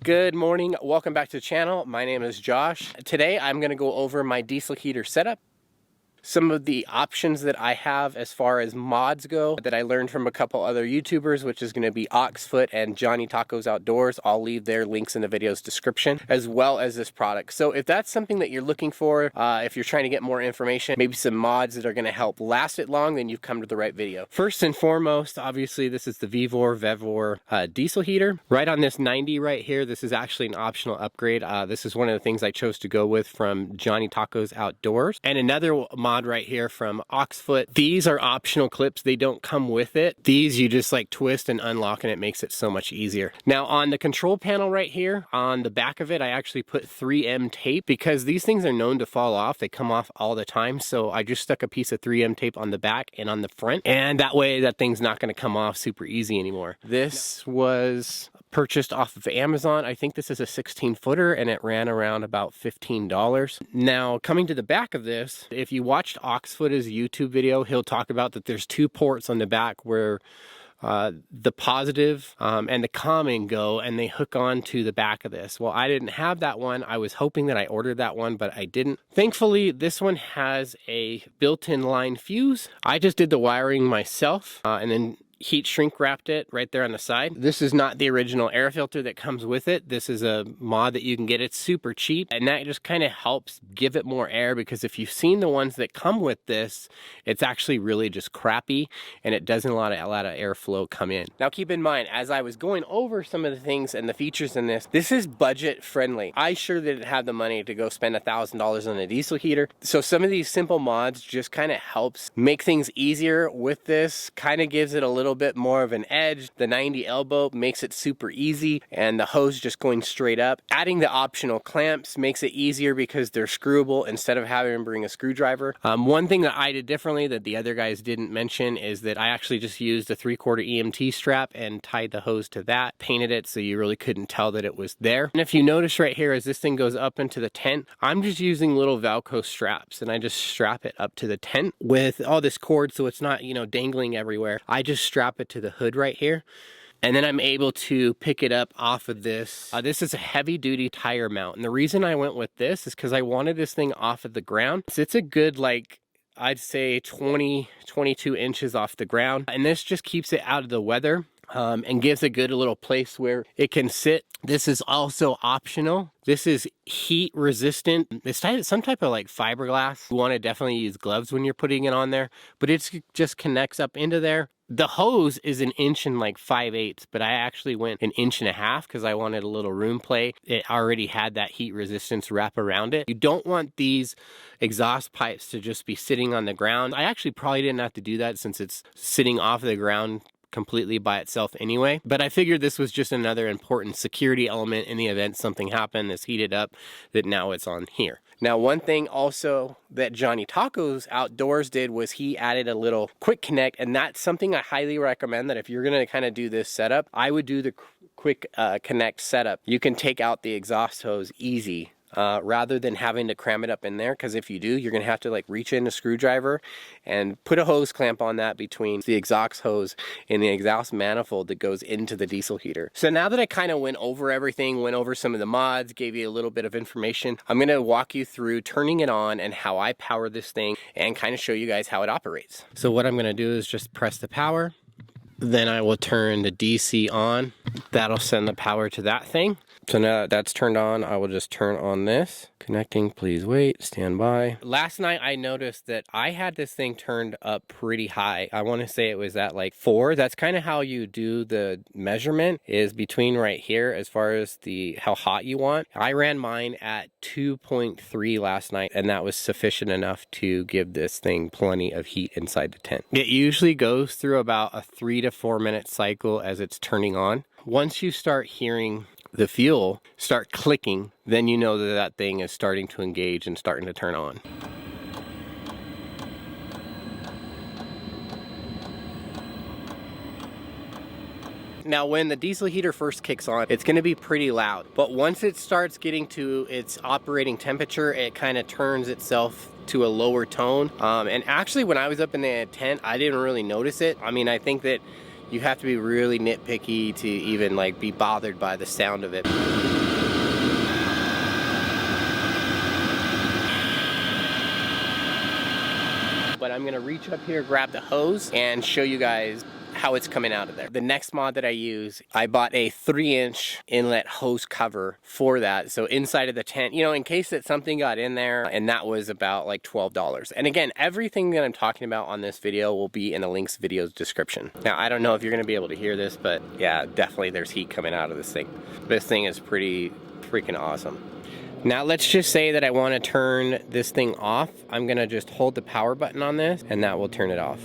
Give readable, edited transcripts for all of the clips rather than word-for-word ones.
Good morning, welcome back to the channel. My name is Josh. Today I'm going to go over my diesel heater setup. Some of the options that I have as far as mods go that I learned from a couple other YouTubers, which is going to be Oxfoot and Johnny Tacos Outdoors. I'll leave their links in the video's description, as well as this product. So if that's something that you're looking for, if you're trying to get more information, maybe some mods that are going to help last it long, then you've come to the right video. First and foremost, obviously this is the Vevor diesel heater. Right on this 90 right here, this is actually an optional upgrade. This is one of the things I chose to go with from Johnny Tacos Outdoors. And another mod right here from Oxfoot. These are optional clips. They don't come with it. These you just like twist and unlock and it makes it so much easier. Now on the control panel right here, on the back of it, I actually put 3M tape because these things are known to fall off. They come off all the time. So I just stuck a piece of 3M tape on the back and on the front. And that way that thing's not going to come off super easy anymore. This was purchased off of Amazon. I think this is a 16-footer and it ran around about $15. Now coming to the back of this, if you watched Oxfoot's YouTube video, he'll talk about that there's two ports on the back where the positive and the common go, and they hook on to the back of this. Well, I didn't have that one. I was hoping that I ordered that one, but I didn't. Thankfully, this one has a built-in line fuse. I just did the wiring myself and then heat shrink wrapped it right there on the side. This is not the original air filter that comes with it. This is a mod that you can get. It's super cheap, and that just kind of helps give it more air, because if you've seen the ones that come with this, it's actually really just crappy and it doesn't allow a lot of airflow come in. Now keep in mind, as I was going over some of the things and the features in this is budget friendly. I sure didn't have the money to go spend $1,000 on a diesel heater. So some of these simple mods just kind of helps make things easier with this, kind of gives it a little bit more of an edge. The 90 elbow makes it super easy, and the hose just going straight up. Adding the optional clamps makes it easier because they're screwable instead of having to bring a screwdriver. One thing that I did differently that the other guys didn't mention is that I actually just used a 3/4 EMT strap and tied the hose to that, painted it so you really couldn't tell that it was there. And if you notice right here, as this thing goes up into the tent, I'm just using little Velcro straps, and I just strap it up to the tent with all this cord so it's not, you know, dangling everywhere. I just strap it to the hood right here, and then I'm able to pick it up off of this. This is a heavy duty tire mount, and the reason I went with this is because I wanted this thing off of the ground. So it's a good, like, I'd say 22 inches off the ground, and this just keeps it out of the weather and gives a good little place where it can sit. This is also optional. This is heat resistant. It's some type of like fiberglass. You want to definitely use gloves when you're putting it on there, but it just connects up into there. The hose is 1 inch and like 5/8, but I actually went 1.5 inches because I wanted a little room play. It already had that heat resistance wrap around it. You don't want these exhaust pipes to just be sitting on the ground. I actually probably didn't have to do that since it's sitting off the ground completely by itself anyway, but I figured this was just another important security element in the event something happened, this heated up, that now it's on here. Now one thing also that Johnny Tacos Outdoors did was he added a little quick connect, and that's something I highly recommend, that if you're going to kind of do this setup, I would do the quick connect setup. You can take out the exhaust hose easy. Rather than having to cram it up in there, because if you do, you're gonna have to like reach in a screwdriver and put a hose clamp on that between the exhaust hose and the exhaust manifold that goes into the diesel heater. So now that I kind of went over everything, went over some of the mods, gave you a little bit of information, I'm gonna walk you through turning it on and how I power this thing and kind of show you guys how it operates. So what I'm gonna do is just press the power, then I will turn the DC on. That'll send the power to that thing. So now that that's turned on, I will just turn on this. Connecting, please wait, stand by. Last night I noticed that I had this thing turned up pretty high. I want to say it was at like 4. That's kind of how you do the measurement, is between right here as far as how hot you want. I ran mine at 2.3 last night, and that was sufficient enough to give this thing plenty of heat inside the tent. It usually goes through about a 3 to 4 minute cycle as it's turning on. Once you start hearing the fuel start clicking, then you know that that thing is starting to engage and starting to turn on. Now, when the diesel heater first kicks on, it's going to be pretty loud, but once it starts getting to its operating temperature, it kind of turns itself to a lower tone. And actually, when I was up in the tent, I didn't really notice it. I mean, I think that you have to be really nitpicky to even like be bothered by the sound of it. I'm gonna reach up here, grab the hose, and show you guys how it's coming out of there. The next mod that I use, I bought a 3-inch inlet hose cover for that. So inside of the tent, you know, in case that something got in there, and that was about like $12. And again, everything that I'm talking about on this video will be in the links video's description. Now, I don't know if you're gonna be able to hear this, but yeah, definitely there's heat coming out of this thing. This thing is pretty freaking awesome. Now let's just say that I want to turn this thing off. I'm gonna just hold the power button on this and that will turn it off.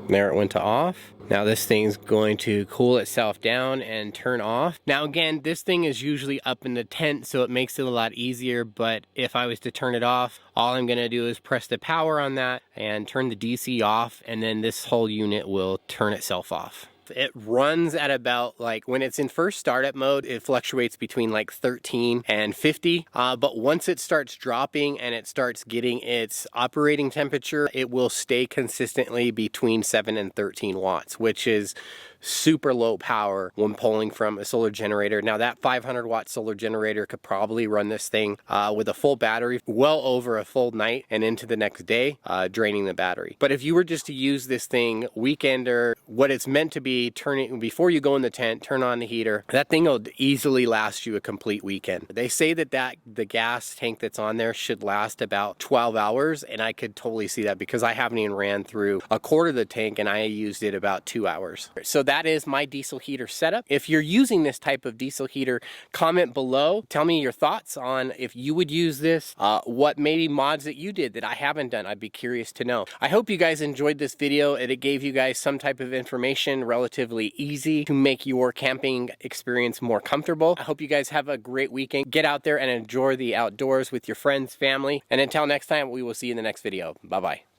There, it went to off. Now this thing's going to cool itself down and turn off. Now again, this thing is usually up in the tent, so it makes it a lot easier, but if I was to turn it off, all I'm gonna do is press the power on that and turn the DC off, and then this whole unit will turn itself off. It runs at about, like, when it's in first startup mode, it fluctuates between like 13 and 50. But once it starts dropping and it starts getting its operating temperature, it will stay consistently between 7 and 13 watts, which is super low power when pulling from a solar generator. Now that 500 watt solar generator could probably run this thing with a full battery well over a full night and into the next day, draining the battery. But if you were just to use this thing weekender, what it's meant to be, turning before you go in the tent, turn on the heater, that thing will easily last you a complete weekend. They say that the gas tank that's on there should last about 12 hours, and I could totally see that because I haven't even ran through a quarter of the tank and I used it about 2 hours. So that is my diesel heater setup. If you're using this type of diesel heater, comment below. Tell me your thoughts on if you would use this, what maybe mods that you did that I haven't done. I'd be curious to know. I hope you guys enjoyed this video and it gave you guys some type of information relatively easy to make your camping experience more comfortable. I hope you guys have a great weekend. Get out there and enjoy the outdoors with your friends, family, and until next time, we will see you in the next video. Bye-bye.